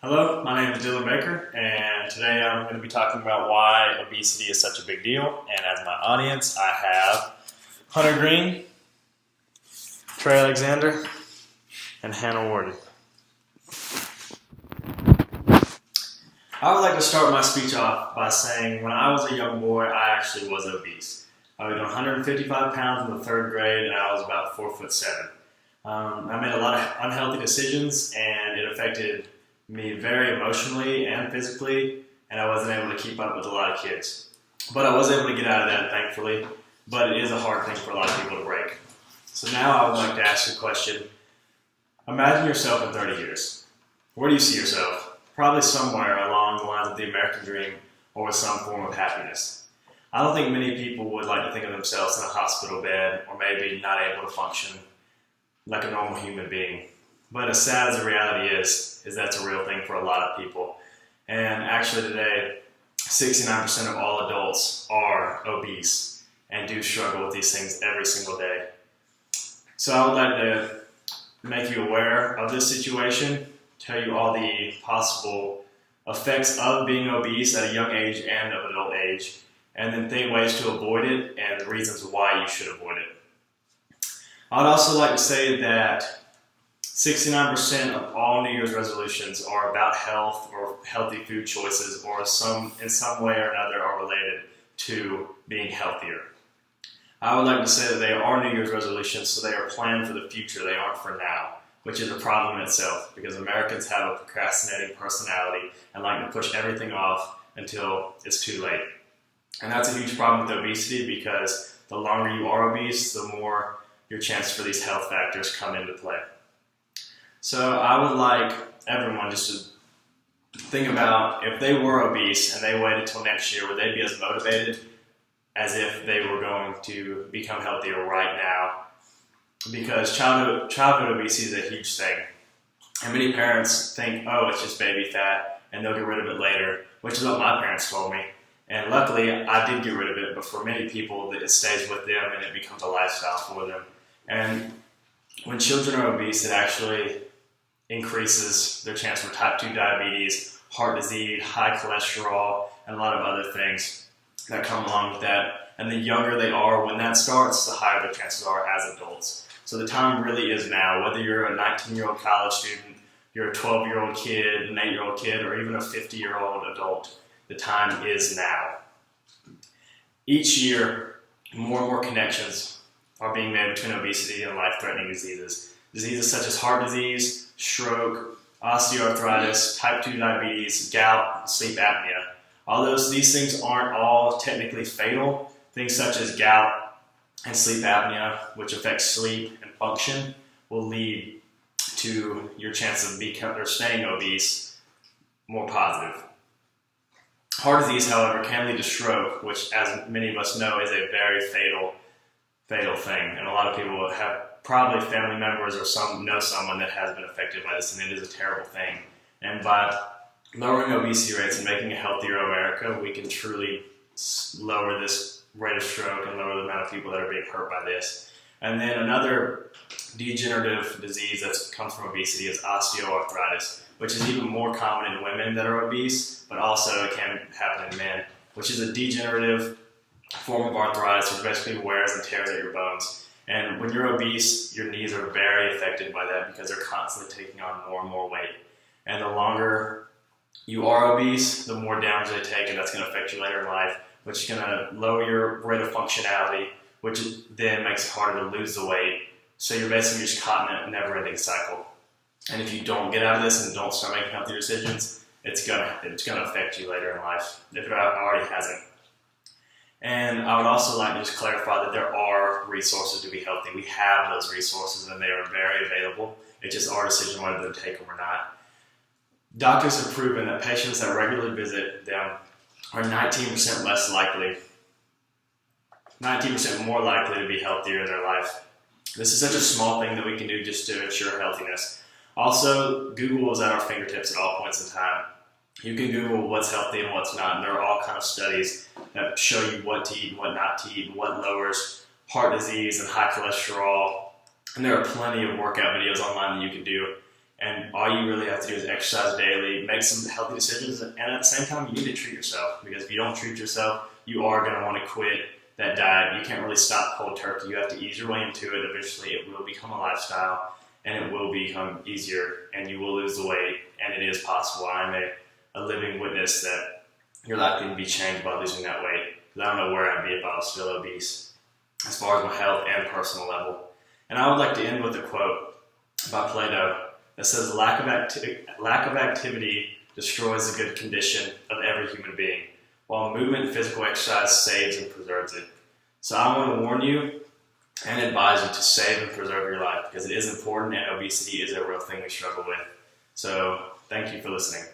Hello, my name is Dylan Baker, and today I'm going to be talking about why obesity is such a big deal. And as my audience, I have Hunter Green, Trey Alexander, and Hannah Warden. I would like to start my speech off by saying when I was a young boy, I actually was obese. I weighed 155 pounds in the third grade, and I was about 4'7". I made a lot of unhealthy decisions, and it affected me very emotionally and physically, and I wasn't able to keep up with a lot of kids. But I was able to get out of that, thankfully, but it is a hard thing for a lot of people to break. So now I would like to ask you a question. Imagine yourself in 30 years. Where do you see yourself? Probably somewhere along the lines of the American dream or with some form of happiness. I don't think many people would like to think of themselves in a hospital bed or maybe not able to function like a normal human being. But as sad as the reality is that's a real thing for a lot of people. And actually today, 69% of all adults are obese and do struggle with these things every single day. So I would like to make you aware of this situation, tell you all the possible effects of being obese at a young age and of adult age, and then think ways to avoid it and the reasons why you should avoid it. I would also like to say that 69% of all New Year's resolutions are about health or healthy food choices or in some way or another are related to being healthier. I would like to say that they are New Year's resolutions, so they are planned for the future, they aren't for now, which is a problem in itself because Americans have a procrastinating personality and like to push everything off until it's too late. And that's a huge problem with obesity because the longer you are obese, the more your chance for these health factors come into play. So I would like everyone just to think about if they were obese and they waited till next year, would they be as motivated as if they were going to become healthier right now? Because childhood obesity is a huge thing. And many parents think, oh, it's just baby fat and they'll get rid of it later, which is what my parents told me. And luckily, I did get rid of it, but for many people, it stays with them and it becomes a lifestyle for them. And when children are obese, it actually increases their chance for type 2 diabetes, heart disease, high cholesterol, and a lot of other things that come along with that. And the younger they are when that starts, the higher their chances are as adults. So the time really is now, whether you're a 19-year-old college student, you're a 12-year-old kid, an 8-year-old kid, or even a 50-year-old adult, the time is now. Each year, more and more connections are being made between obesity and life-threatening diseases. Diseases such as heart disease, stroke, osteoarthritis, type 2 diabetes, gout, sleep apnea. These things aren't all technically fatal. Things such as gout and sleep apnea, which affect sleep and function, will lead to your chance of staying obese more positive. Heart disease, however, can lead to stroke, which, as many of us know, is a very fatal thing. And a lot of people have probably family members or know someone that has been affected by this, and it is a terrible thing. And by lowering obesity rates and making a healthier America, we can truly lower this rate of stroke and lower the amount of people that are being hurt by this. And then another degenerative disease that comes from obesity is osteoarthritis, which is even more common in women that are obese, but also it can happen in men, which is a degenerative form of arthritis, which basically wears and tears at your bones. And when you're obese, your knees are very affected by that because they're constantly taking on more and more weight. And the longer you are obese, the more damage they take, and that's going to affect you later in life, which is going to lower your rate of functionality, which then makes it harder to lose the weight. So you're basically just caught in a never-ending cycle. And if you don't get out of this and don't start making healthy decisions, it's gonna affect you later in life, if it already hasn't. And I would also like to just clarify that there are resources to be healthy. We have those resources and they are very available. It's just our decision whether to take them or not. Doctors have proven that patients that regularly visit them are 19% less likely, 19% more likely to be healthier in their life. This is such a small thing that we can do just to ensure healthiness. Also, Google is at our fingertips at all points in time. You can Google what's healthy and what's not, and there are all kinds of studies that show you what to eat and what not to eat, and what lowers heart disease and high cholesterol. And there are plenty of workout videos online that you can do. And all you really have to do is exercise daily, make some healthy decisions, and at the same time, you need to treat yourself. Because if you don't treat yourself, you are going to want to quit that diet. You can't really stop cold turkey. You have to ease your way into it. Eventually, it will become a lifestyle, and it will become easier, and you will lose the weight, and it is possible. I'm a living witness that you're likely to be changed by losing that weight. Because I don't know where I'd be if I was still obese, as far as my health and personal level. And I would like to end with a quote by Plato that says, lack of activity destroys the good condition of every human being, while movement and physical exercise saves and preserves it. So I want to warn you and advise you to save and preserve your life, because it is important, and obesity is a real thing we struggle with. So thank you for listening.